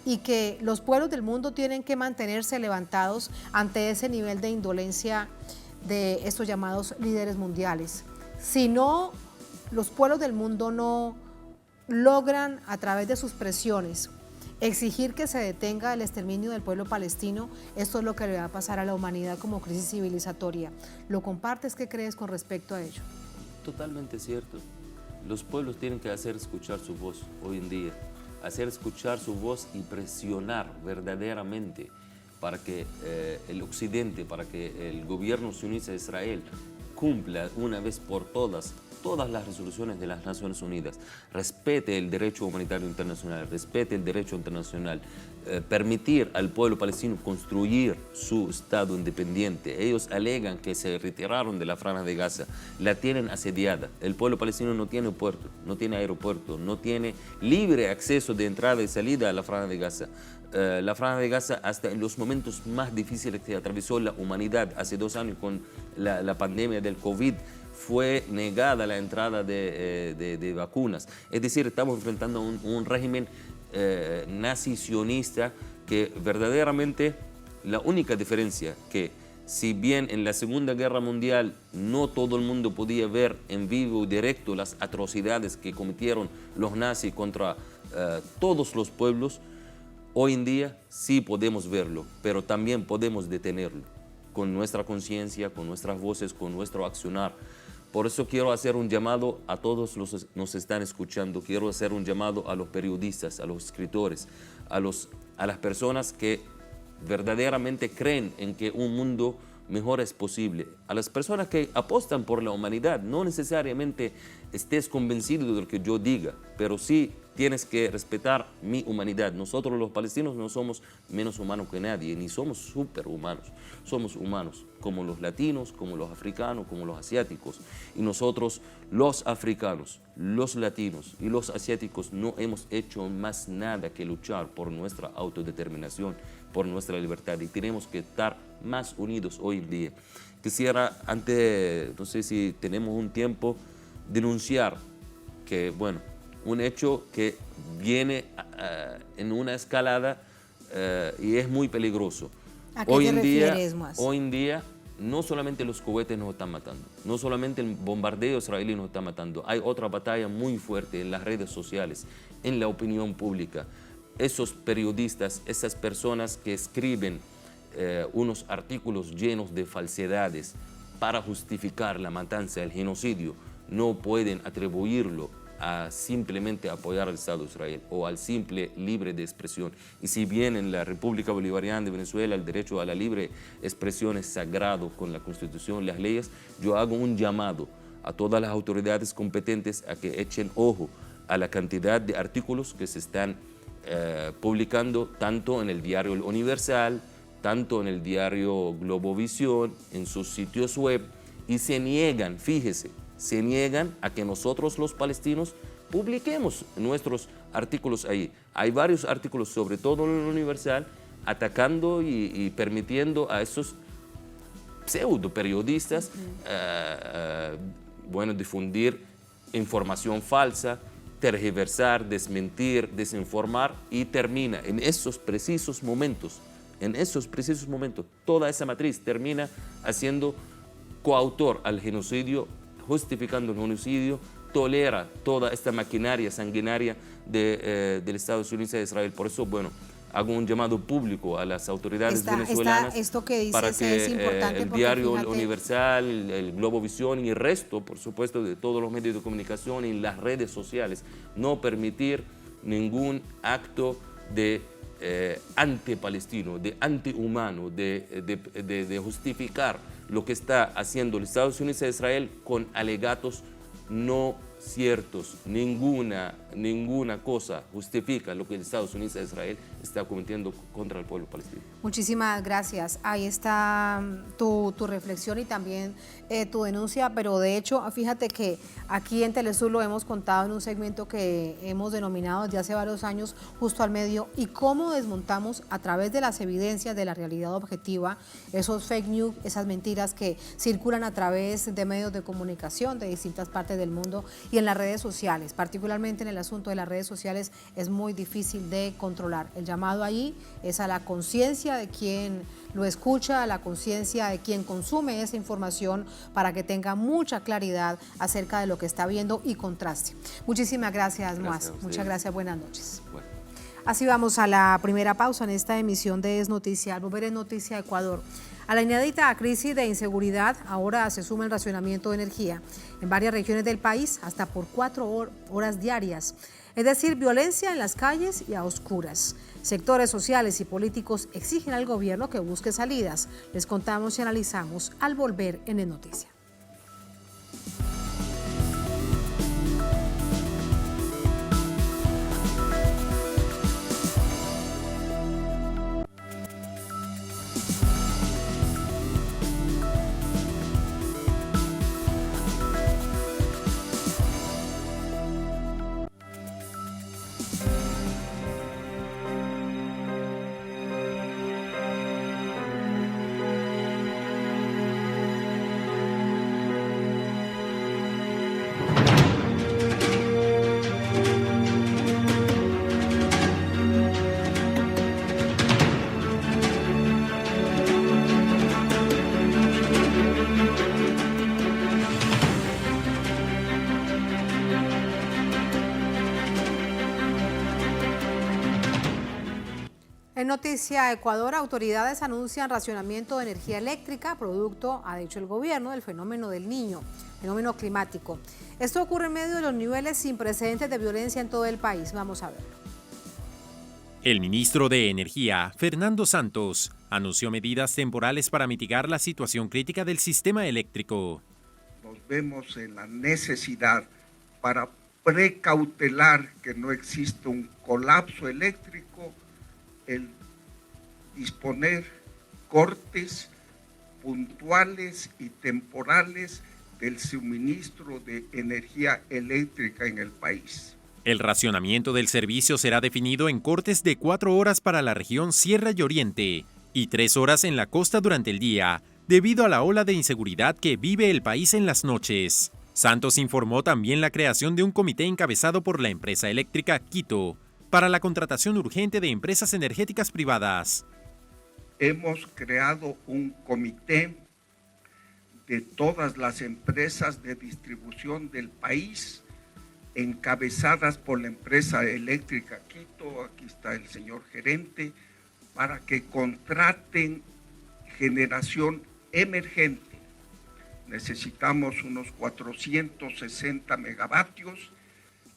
y que los pueblos del mundo tienen que mantenerse levantados ante ese nivel de indolencia de estos llamados líderes mundiales. Si no, los pueblos del mundo no logran a través de sus presiones exigir que se detenga el exterminio del pueblo palestino, esto es lo que le va a pasar a la humanidad como crisis civilizatoria. ¿Lo compartes? ¿Qué crees con respecto a ello? Totalmente cierto. Los pueblos tienen que hacer escuchar su voz hoy en día, hacer escuchar su voz y presionar verdaderamente para que el occidente, para que el gobierno sionista de Israel cumpla una vez por todas las resoluciones de las Naciones Unidas, respete el derecho humanitario internacional, respete el derecho internacional, permitir al pueblo palestino construir su Estado independiente. Ellos alegan que se retiraron de la Franja de Gaza, la tienen asediada. El pueblo palestino no tiene puerto, no tiene aeropuerto, no tiene libre acceso de entrada y salida a la Franja de Gaza. La Franja de Gaza, hasta en los momentos más difíciles que atravesó la humanidad hace 2 años con la pandemia del COVID, fue negada la entrada de vacunas. Es decir, estamos enfrentando un régimen nazi-sionista que verdaderamente la única diferencia que, si bien en la Segunda Guerra Mundial no todo el mundo podía ver en vivo y directo las atrocidades que cometieron los nazis contra todos los pueblos, hoy en día sí podemos verlo, pero también podemos detenerlo con nuestra conciencia, con nuestras voces, con nuestro accionar. Por eso quiero hacer un llamado a todos los que nos están escuchando, quiero hacer un llamado a los periodistas, a los escritores, a las personas que verdaderamente creen en que un mundo mejor es posible, a las personas que apostan por la humanidad. No necesariamente estés convencido de lo que yo diga, pero sí tienes que respetar mi humanidad. Nosotros los palestinos no somos menos humanos que nadie, ni somos superhumanos. Somos humanos, como los latinos, como los africanos, como los asiáticos. Y nosotros, los africanos, los latinos y los asiáticos, no hemos hecho más nada que luchar por nuestra autodeterminación, por nuestra libertad. Y tenemos que estar más unidos hoy en día. Quisiera, antes, no sé si tenemos un tiempo, denunciar que, bueno, un hecho que viene en una escalada y es muy peligroso. ¿A qué te refieres, Moaz? Hoy en día no solamente los cohetes nos están matando, no solamente el bombardeo israelí nos está matando, hay otra batalla muy fuerte en las redes sociales, en la opinión pública. Esos periodistas, esas personas que escriben unos artículos llenos de falsedades para justificar la matanza, el genocidio, no pueden atribuirlo a simplemente apoyar al Estado de Israel o al simple libre de expresión. Y si bien en la República Bolivariana de Venezuela el derecho a la libre expresión es sagrado con la Constitución y las leyes, yo hago un llamado a todas las autoridades competentes a que echen ojo a la cantidad de artículos que se están publicando tanto en el diario El Universal, tanto en el diario Globovisión, en sus sitios web, y se niegan, fíjese, se niegan a que nosotros los palestinos publiquemos nuestros artículos ahí. Hay varios artículos, sobre todo en el Universal, atacando y permitiendo a esos pseudo periodistas difundir información falsa, tergiversar, desmentir, desinformar, y termina en esos precisos momentos, toda esa matriz termina haciendo coautor al genocidio, justificando el genocidio, tolera toda esta maquinaria sanguinaria del Estado sionista de Israel. Por eso, bueno, hago un llamado público a las autoridades venezolanas esto que dices para que es importante, el diario Universal, el Globovisión y el resto, por supuesto, de todos los medios de comunicación y las redes sociales, no permitir ningún acto de antipalestino, de antihumano, de justificar lo que está haciendo el Estado sionista de Israel con alegatos no ciertos. Ninguna cosa justifica lo que el Estado sionista de Israel está cometiendo contra el pueblo palestino. Muchísimas gracias. Ahí está tu reflexión y también tu denuncia, pero de hecho, fíjate que aquí en Telesur lo hemos contado en un segmento que hemos denominado desde hace varios años Justo al Medio, y cómo desmontamos a través de las evidencias de la realidad objetiva esos fake news, esas mentiras que circulan a través de medios de comunicación de distintas partes del mundo y en las redes sociales. Particularmente en el asunto de las redes sociales es muy difícil de controlar. El llamado allí es a la conciencia de quien lo escucha, a la conciencia de quien consume esa información, para que tenga mucha claridad acerca de lo que está viendo y contraste. Muchísimas gracias, Moaz. Muchas gracias, buenas noches. Bueno. Así vamos a la primera pausa en esta emisión de Es Noticia. Al volver en Noticia Ecuador, a la inédita crisis de inseguridad ahora se suma el racionamiento de energía en varias regiones del país, hasta por 4 horas diarias. Es decir, violencia en las calles y a oscuras. Sectores sociales y políticos exigen al gobierno que busque salidas. Les contamos y analizamos al volver en Es Noticia. En Noticia Ecuador, autoridades anuncian racionamiento de energía eléctrica, producto, ha dicho el gobierno, del fenómeno del Niño, fenómeno climático. Esto ocurre en medio de los niveles sin precedentes de violencia en todo el país. Vamos a verlo. El ministro de Energía, Fernando Santos, anunció medidas temporales para mitigar la situación crítica del sistema eléctrico. Nos vemos en la necesidad para precautelar que no exista un colapso eléctrico, el disponer cortes puntuales y temporales del suministro de energía eléctrica en el país. El racionamiento del servicio será definido en cortes de 4 horas para la región Sierra y Oriente y 3 horas en la costa durante el día, debido a la ola de inseguridad que vive el país en las noches. Santos informó también la creación de un comité encabezado por la empresa eléctrica Quito para la contratación urgente de empresas energéticas privadas. Hemos creado un comité de todas las empresas de distribución del país, encabezadas por la empresa eléctrica Quito, aquí está el señor gerente, para que contraten generación emergente. Necesitamos unos 460 megavatios.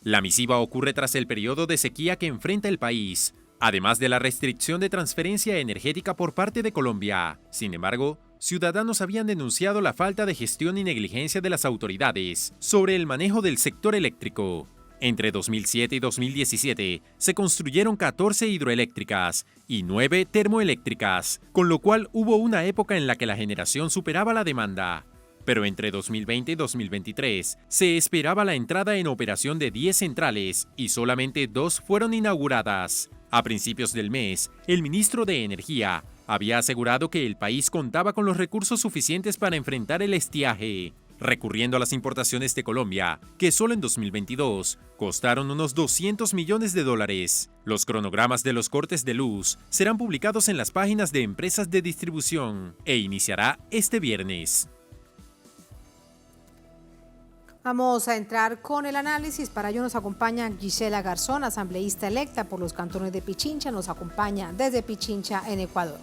La misiva ocurre tras el periodo de sequía que enfrenta el país, además de la restricción de transferencia energética por parte de Colombia. Sin embargo, ciudadanos habían denunciado la falta de gestión y negligencia de las autoridades sobre el manejo del sector eléctrico. Entre 2007 y 2017 se construyeron 14 hidroeléctricas y 9 termoeléctricas, con lo cual hubo una época en la que la generación superaba la demanda. Pero entre 2020 y 2023 se esperaba la entrada en operación de 10 centrales y solamente 2 fueron inauguradas. A principios del mes, el ministro de Energía había asegurado que el país contaba con los recursos suficientes para enfrentar el estiaje, recurriendo a las importaciones de Colombia, que solo en 2022 costaron unos $200 millones. Los cronogramas de los cortes de luz serán publicados en las páginas de empresas de distribución e iniciará este viernes. Vamos a entrar con el análisis. Para ello nos acompaña Gisela Garzón, asambleísta electa por los cantones de Pichincha. Nos acompaña desde Pichincha, en Ecuador.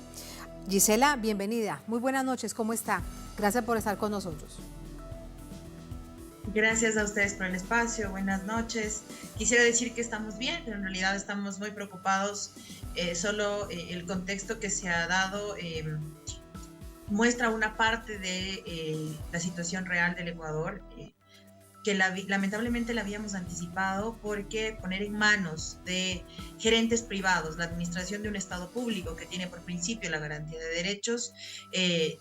Gisela, bienvenida. Muy buenas noches, ¿cómo está? Gracias por estar con nosotros. Gracias a ustedes por el espacio. Buenas noches. Quisiera decir que estamos bien, pero en realidad estamos muy preocupados. Solo el contexto que se ha dado muestra una parte de la situación real del Ecuador, que lamentablemente la habíamos anticipado, porque poner en manos de gerentes privados la administración de un Estado público que tiene por principio la garantía de derechos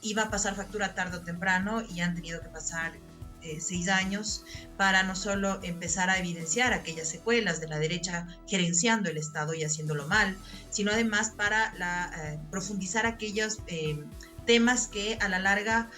iba a pasar factura tarde o temprano, y han tenido que pasar 6 años para no solo empezar a evidenciar aquellas secuelas de la derecha gerenciando el Estado y haciéndolo mal, sino además para profundizar aquellos temas que a la larga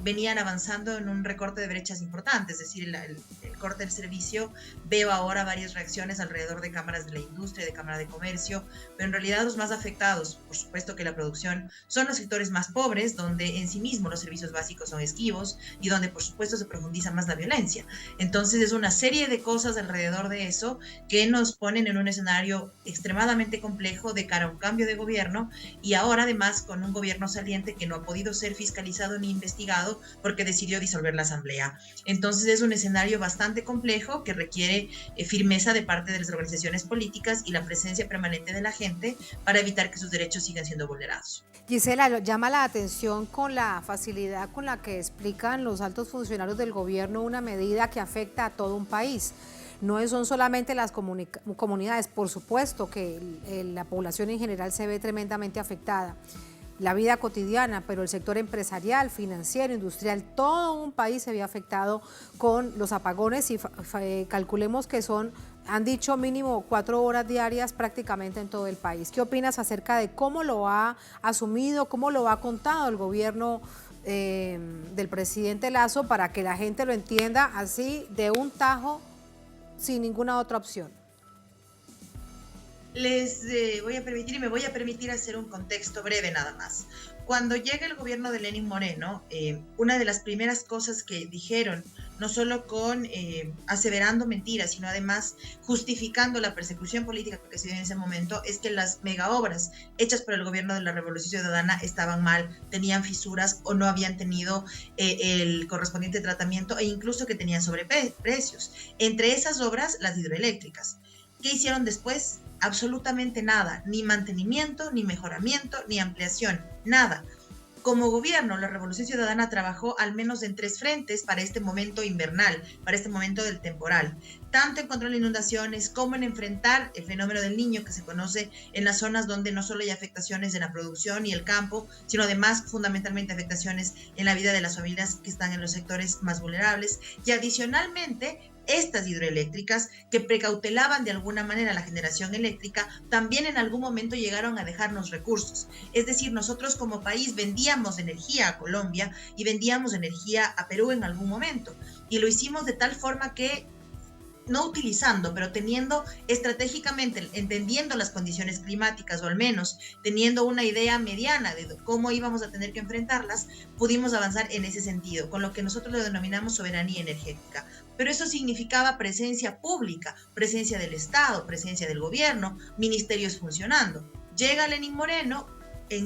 venían avanzando en un recorte de brechas importantes, es decir, el corte del servicio. Veo ahora varias reacciones alrededor de cámaras de la industria, de cámara de comercio, pero en realidad los más afectados, por supuesto que la producción, son los sectores más pobres, donde en sí mismo los servicios básicos son esquivos y donde por supuesto se profundiza más la violencia. Entonces es una serie de cosas alrededor de eso que nos ponen en un escenario extremadamente complejo de cara a un cambio de gobierno, y ahora además con un gobierno saliente que no ha podido ser fiscalizado ni investigado investigado porque decidió disolver la asamblea. Entonces es un escenario bastante complejo que requiere firmeza de parte de las organizaciones políticas y la presencia permanente de la gente para evitar que sus derechos sigan siendo vulnerados. Gisela, llama la atención con la facilidad con la que explican los altos funcionarios del gobierno una medida que afecta a todo un país. No son solamente las comunidades, por supuesto que la población en general se ve tremendamente afectada, la vida cotidiana, pero el sector empresarial, financiero, industrial, todo un país se ve afectado con los apagones y calculemos que han dicho mínimo 4 horas diarias prácticamente en todo el país. ¿Qué opinas acerca de cómo lo ha asumido, cómo lo ha contado el gobierno del presidente Lasso para que la gente lo entienda así de un tajo sin ninguna otra opción? Les voy a permitir y me voy a permitir hacer un contexto breve nada más. Cuando llega el gobierno de Lenín Moreno, una de las primeras cosas que dijeron, no solo con aseverando mentiras, sino además justificando la persecución política que se dio en ese momento, es que las megaobras hechas por el gobierno de la Revolución Ciudadana estaban mal, tenían fisuras o no habían tenido el correspondiente tratamiento e incluso que tenían sobreprecios. Entre esas obras, las hidroeléctricas. ¿Qué hicieron después? Absolutamente nada, ni mantenimiento, ni mejoramiento, ni ampliación, nada. Como gobierno, la Revolución Ciudadana trabajó al menos en 3 frentes para este momento invernal, para este momento del temporal, tanto en control de inundaciones como en enfrentar el fenómeno del Niño que se conoce en las zonas donde no solo hay afectaciones en la producción y el campo, sino además fundamentalmente afectaciones en la vida de las familias que están en los sectores más vulnerables y adicionalmente estas hidroeléctricas que precautelaban de alguna manera la generación eléctrica, también en algún momento llegaron a dejarnos recursos. Es decir, nosotros como país vendíamos energía a Colombia y vendíamos energía a Perú en algún momento. Y lo hicimos de tal forma que, no utilizando, pero teniendo estratégicamente, entendiendo las condiciones climáticas o al menos teniendo una idea mediana de cómo íbamos a tener que enfrentarlas, pudimos avanzar en ese sentido, con lo que nosotros lo denominamos soberanía energética. Pero eso significaba presencia pública, presencia del Estado, presencia del gobierno, ministerios funcionando. Llega Lenín Moreno,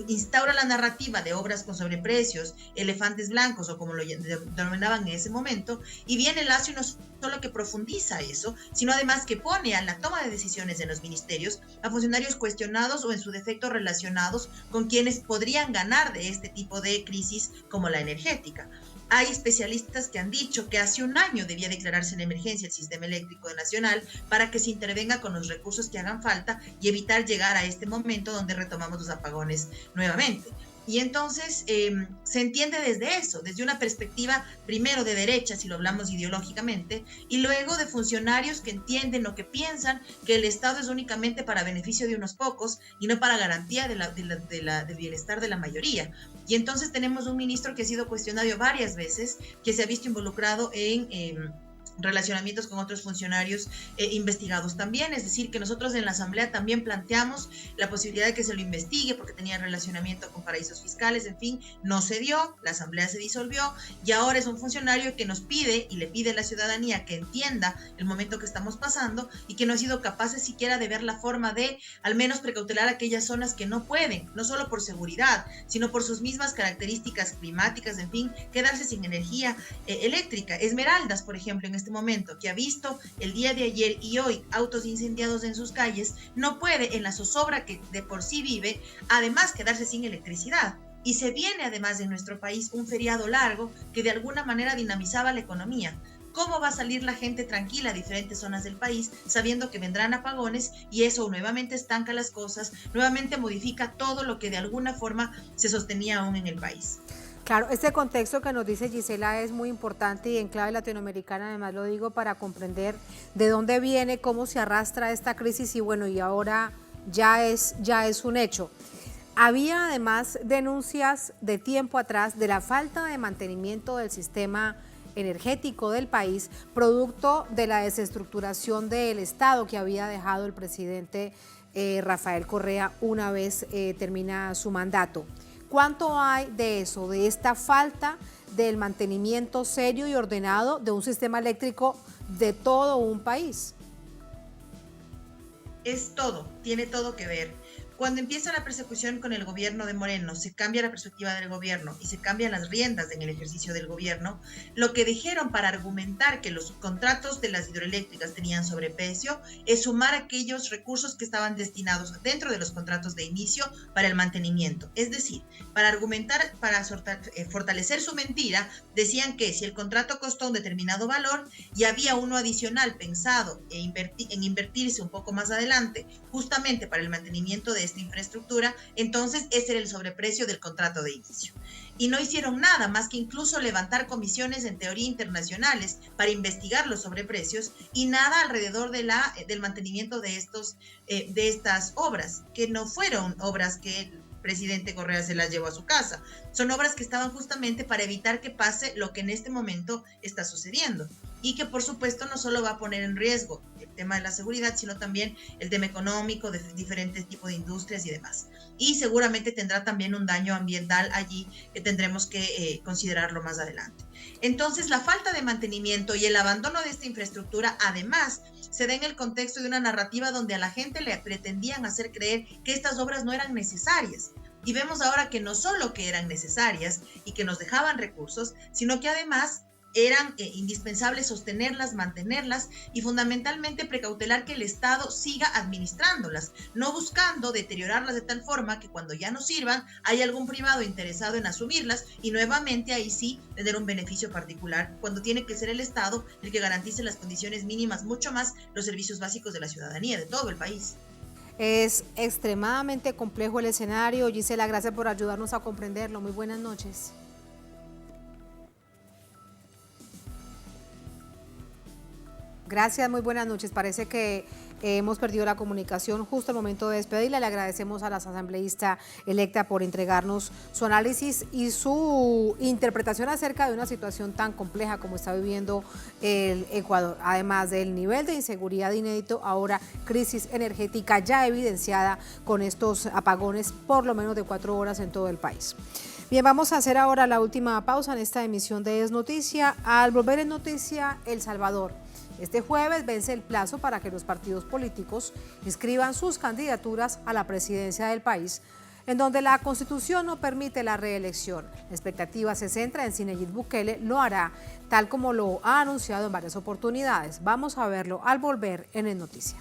instaura la narrativa de obras con sobreprecios, elefantes blancos o como lo denominaban en ese momento, y viene Lasso y no solo que profundiza eso, sino además que pone a la toma de decisiones en los ministerios a funcionarios cuestionados o en su defecto relacionados con quienes podrían ganar de este tipo de crisis como la energética. Hay especialistas que han dicho que hace un año debía declararse en emergencia el sistema eléctrico nacional para que se intervenga con los recursos que hagan falta y evitar llegar a este momento donde retomamos los apagones nuevamente. Y entonces se entiende desde eso, desde una perspectiva primero de derecha, si lo hablamos ideológicamente, y luego de funcionarios que entienden o que piensan que el Estado es únicamente para beneficio de unos pocos y no para garantía del bienestar de la mayoría. Y entonces tenemos un ministro que ha sido cuestionado varias veces, que se ha visto involucrado en relacionamientos con otros funcionarios investigados también, es decir, que nosotros en la Asamblea también planteamos la posibilidad de que se lo investigue porque tenía relacionamiento con paraísos fiscales, en fin, no se dio, la Asamblea se disolvió y ahora es un funcionario que nos pide y le pide a la ciudadanía que entienda el momento que estamos pasando y que no ha sido capaz siquiera de ver la forma de al menos precautelar aquellas zonas que no pueden, no solo por seguridad, sino por sus mismas características climáticas, en fin, quedarse sin energía eléctrica. Esmeraldas, por ejemplo, en este momento, que ha visto el día de ayer y hoy autos incendiados en sus calles, no puede en la zozobra que de por sí vive, además quedarse sin electricidad. Y se viene además en nuestro país un feriado largo que de alguna manera dinamizaba la economía. ¿Cómo va a salir la gente tranquila a diferentes zonas del país sabiendo que vendrán apagones y eso nuevamente estanca las cosas, nuevamente modifica todo lo que de alguna forma se sostenía aún en el país? Claro, este contexto que nos dice Gisela es muy importante y en clave latinoamericana, además lo digo para comprender de dónde viene, cómo se arrastra esta crisis y bueno, y ahora ya es un hecho. Había además denuncias de tiempo atrás de la falta de mantenimiento del sistema energético del país, producto de la desestructuración del Estado que había dejado el presidente Rafael Correa una vez termina su mandato. ¿Cuánto hay de eso, de esta falta del mantenimiento serio y ordenado de un sistema eléctrico de todo un país? Es todo, tiene todo que ver. cuando empieza la persecución con el gobierno de Moreno, se cambia la perspectiva del gobierno y se cambian las riendas en el ejercicio del gobierno, lo que dijeron para argumentar que los contratos de las hidroeléctricas tenían sobreprecio es sumar aquellos recursos que estaban destinados dentro de los contratos de inicio para el mantenimiento. Es decir, para argumentar, para fortalecer su mentira, decían que si el contrato costó un determinado valor y había uno adicional pensado en invertirse un poco más adelante, justamente para el mantenimiento de esta infraestructura, entonces ese era el sobreprecio del contrato de inicio. Y no hicieron nada más que incluso levantar comisiones en teoría internacionales para investigar los sobreprecios y nada alrededor del mantenimiento de estas obras, que no fueron obras que el presidente Correa se las llevó a su casa. Son obras que estaban justamente para evitar que pase lo que en este momento está sucediendo y que por supuesto no solo va a poner en riesgo el tema de la seguridad, sino también el tema económico de diferentes tipos de industrias y demás. Y seguramente tendrá también un daño ambiental allí que tendremos que considerarlo más adelante. Entonces, la falta de mantenimiento y el abandono de esta infraestructura, además, se da en el contexto de una narrativa donde a la gente le pretendían hacer creer que estas obras no eran necesarias. Y vemos ahora que no solo que eran necesarias y que nos dejaban recursos, sino que además eran indispensables sostenerlas, mantenerlas y fundamentalmente precautelar que el Estado siga administrándolas, no buscando deteriorarlas de tal forma que cuando ya no sirvan hay algún privado interesado en asumirlas y nuevamente ahí sí tener un beneficio particular, cuando tiene que ser el Estado el que garantice las condiciones mínimas, mucho más los servicios básicos de la ciudadanía de todo el país. Es extremadamente complejo el escenario. Gisela, gracias por ayudarnos a comprenderlo. Muy buenas noches. Gracias, muy buenas noches. Parece que hemos perdido la comunicación justo al momento de despedirla. Le agradecemos a la asambleísta electa por entregarnos su análisis y su interpretación acerca de una situación tan compleja como está viviendo el Ecuador. Además del nivel de inseguridad inédito, ahora crisis energética ya evidenciada con estos apagones por lo menos de 4 horas en todo el país. Bien, vamos a hacer ahora la última pausa en esta emisión de Es Noticia. Al volver en Noticia, El Salvador. Este jueves vence el plazo para que los partidos políticos inscriban sus candidaturas a la presidencia del país, en donde la Constitución no permite la reelección. La expectativa se centra en si Nayib Bukele lo hará, tal como lo ha anunciado en varias oportunidades. Vamos a verlo al volver en Es Noticia.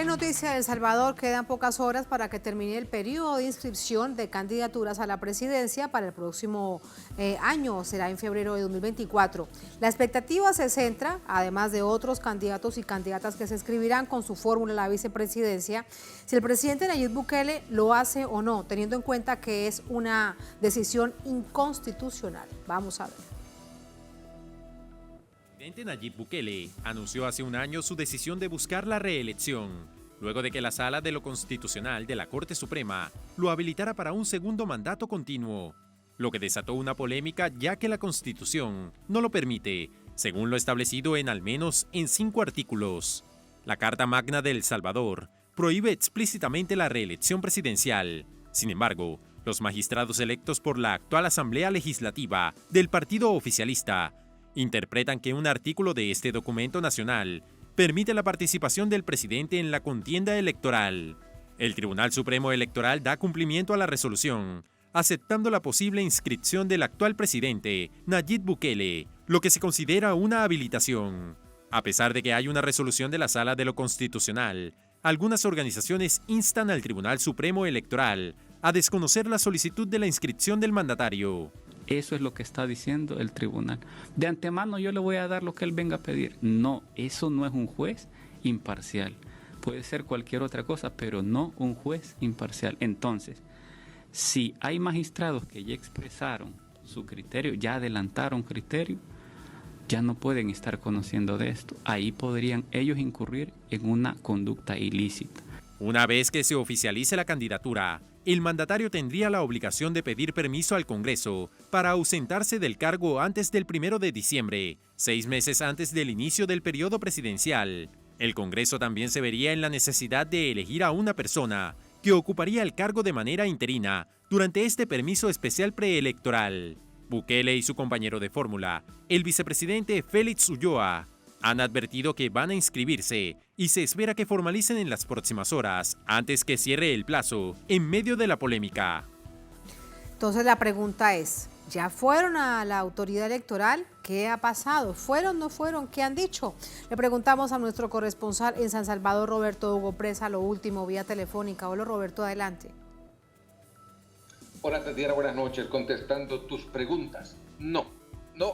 Noticia de El Salvador, quedan pocas horas para que termine el periodo de inscripción de candidaturas a la presidencia para el próximo año, será en febrero de 2024. La expectativa se centra, además de otros candidatos y candidatas que se inscribirán con su fórmula a la vicepresidencia, si el presidente Nayib Bukele lo hace o no, teniendo en cuenta que es una decisión inconstitucional. Vamos a ver. El presidente Nayib Bukele anunció hace un año su decisión de buscar la reelección, luego de que la Sala de lo Constitucional de la Corte Suprema lo habilitara para un segundo mandato continuo, lo que desató una polémica ya que la Constitución no lo permite, según lo establecido en al menos en 5 artículos. La Carta Magna de El Salvador prohíbe explícitamente la reelección presidencial. Sin embargo, los magistrados electos por la actual Asamblea Legislativa del partido oficialista interpretan que un artículo de este documento nacional permite la participación del presidente en la contienda electoral. El Tribunal Supremo Electoral da cumplimiento a la resolución, aceptando la posible inscripción del actual presidente, Nayib Bukele, lo que se considera una habilitación. A pesar de que hay una resolución de la Sala de lo Constitucional, algunas organizaciones instan al Tribunal Supremo Electoral a desconocer la solicitud de la inscripción del mandatario. Eso es lo que está diciendo el tribunal. De antemano yo le voy a dar lo que él venga a pedir. No, eso no es un juez imparcial. puede ser cualquier otra cosa, pero no un juez imparcial. Entonces, si hay magistrados que ya expresaron su criterio, ya adelantaron criterio, ya no pueden estar conociendo de esto. Ahí podrían ellos incurrir en una conducta ilícita. Una vez que se oficialice la candidatura, el mandatario tendría la obligación de pedir permiso al Congreso para ausentarse del cargo antes del 1 de diciembre, 6 meses antes del inicio del periodo presidencial. El Congreso también se vería en la necesidad de elegir a una persona que ocuparía el cargo de manera interina durante este permiso especial preelectoral. Bukele y su compañero de fórmula, el vicepresidente Félix Ulloa, han advertido que van a inscribirse y se espera que formalicen en las próximas horas, antes que cierre el plazo, en medio de la polémica. Entonces la pregunta es, ¿ya fueron a la autoridad electoral? ¿Qué ha pasado? ¿Fueron, no fueron? ¿Qué han dicho? Le preguntamos a nuestro corresponsal en San Salvador, Roberto Hugo Presa, lo último vía telefónica. Hola Roberto, adelante. Hola Tatiana, buenas noches. Contestando tus preguntas, no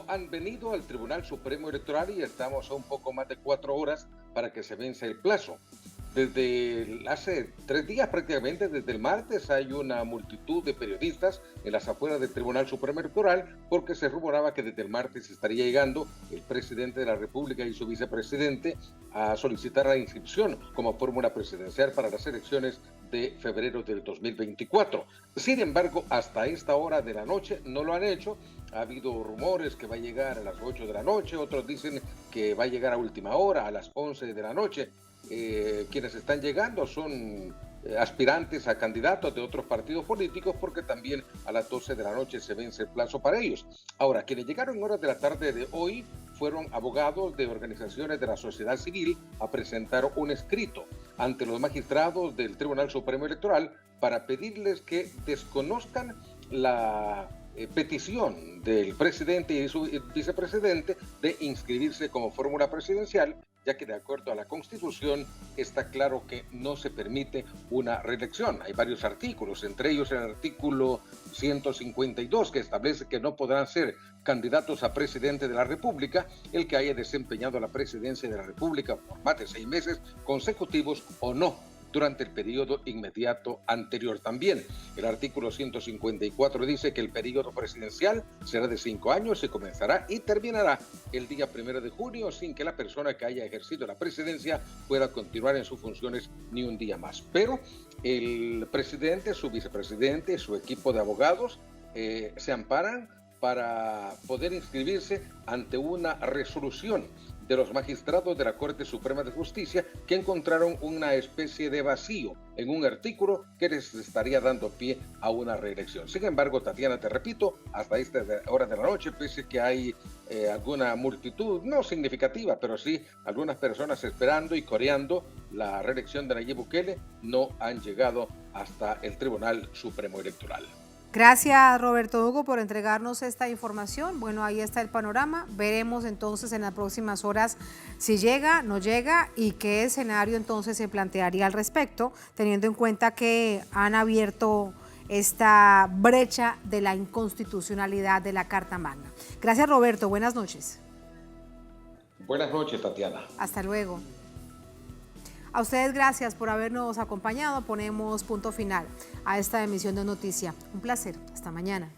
han venido al Tribunal Supremo Electoral y estamos a un poco más de 4 horas para que se vence el plazo. Desde hace 3 días prácticamente, desde el martes, hay una multitud de periodistas en las afueras del Tribunal Supremo Electoral porque se rumoraba que desde el martes estaría llegando el presidente de la República y su vicepresidente a solicitar la inscripción como fórmula presidencial para las elecciones de febrero del 2024. Sin embargo, hasta esta hora de la noche no lo han hecho. Ha habido rumores que va a llegar a las 8 de la noche, otros dicen que va a llegar a última hora, a las 11 de la noche. Quienes están llegando son aspirantes a candidatos de otros partidos políticos porque también a las 12 de la noche se vence el plazo para ellos. Ahora, quienes llegaron en horas de la tarde de hoy fueron abogados de organizaciones de la sociedad civil a presentar un escrito ante los magistrados del Tribunal Supremo Electoral para pedirles que desconozcan la petición del presidente y su vicepresidente de inscribirse como fórmula presidencial, ya que de acuerdo a la Constitución está claro que no se permite una reelección. Hay varios artículos, entre ellos el artículo 152, que establece que no podrán ser candidatos a presidente de la República el que haya desempeñado la presidencia de la República por más de 6 meses consecutivos o no durante el periodo inmediato anterior. También el artículo 154 dice que el periodo presidencial será de 5 años y comenzará y terminará el día 1 de junio sin que la persona que haya ejercido la presidencia pueda continuar en sus funciones ni un día más. Pero el presidente, su vicepresidente, su equipo de abogados se amparan para poder inscribirse ante una resolución de los magistrados de la Corte Suprema de Justicia que encontraron una especie de vacío en un artículo que les estaría dando pie a una reelección. Sin embargo, Tatiana, te repito, hasta esta hora de la noche, pese que hay alguna multitud, no significativa, pero sí algunas personas esperando y coreando la reelección de Nayib Bukele, no han llegado hasta el Tribunal Supremo Electoral. Gracias Roberto Hugo por entregarnos esta información. Bueno, ahí está el panorama. Veremos entonces en las próximas horas si llega, no llega y qué escenario entonces se plantearía al respecto, teniendo en cuenta que han abierto esta brecha de la inconstitucionalidad de la Carta Magna. Gracias Roberto, buenas noches. Buenas noches, Tatiana. Hasta luego. A ustedes gracias por habernos acompañado. Ponemos punto final a esta emisión de Noticia. Un placer. Hasta mañana.